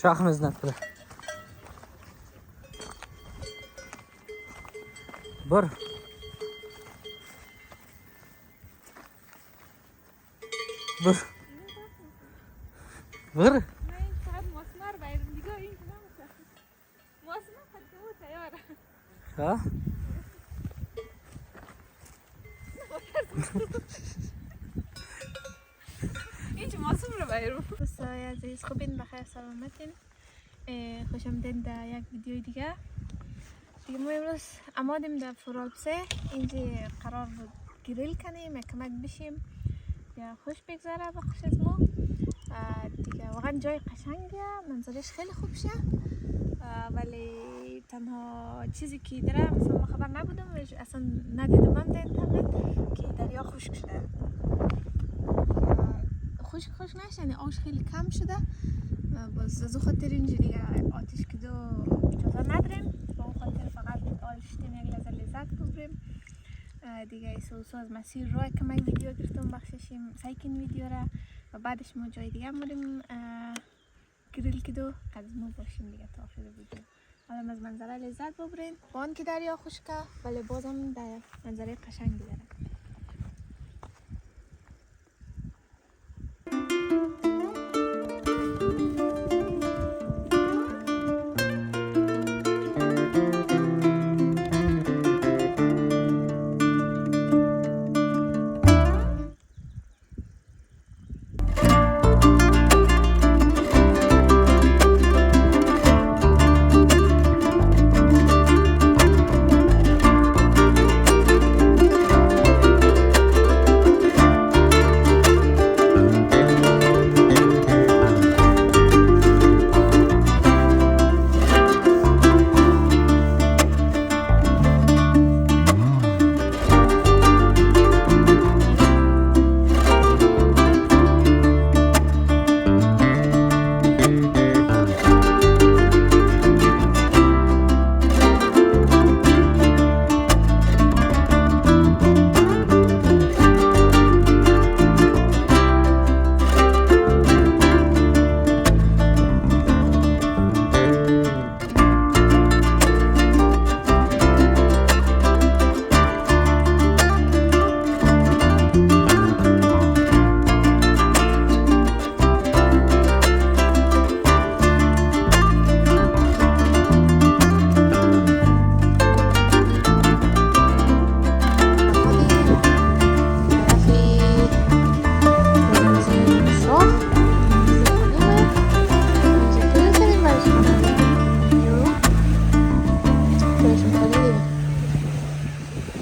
شاخ نکنه. بر. بر. بر. نه این فقط مسمار باید دیگه این که نمیشه. مسمار خدمت تیاره. ها؟ اینچه مسمار رو باید. دوستای عزیز خوبین بخیر سلامتین. خوش آمدین در یک ویدیو دیگه ما امروز آمدیم در فرالبسه. اینجا قرار بود گریل کنیم یا کمک بشیم یا خوش بگذره با خوش از ما دیگه. واقعا جای قشنگه، منظرش خیلی خوب شه، ولی تنها چیزی که داره مثلا ما خبر نبودم اصلا ندیدم من در اینترنت که دریا خشک شده. خشک نشه، یعنی آش خیلی کم شده. باز از خاطر اینجا دیگه آتش کدو اجازه نداریم، با اون خاطر فقط آلشتیم یک لذت ببریم دیگه. سوسو از مسیر راه که من ویدیو گرفتم بخششیم سایکین ویدیو را و بعدش ما جای دیگه موریم گریل کدو از ما باشیم دیگه تا آخر ویدیو. حالا از منظره لذت ببرین با آن که دریا خشکه ولی بازم در منظره قشنگی داره.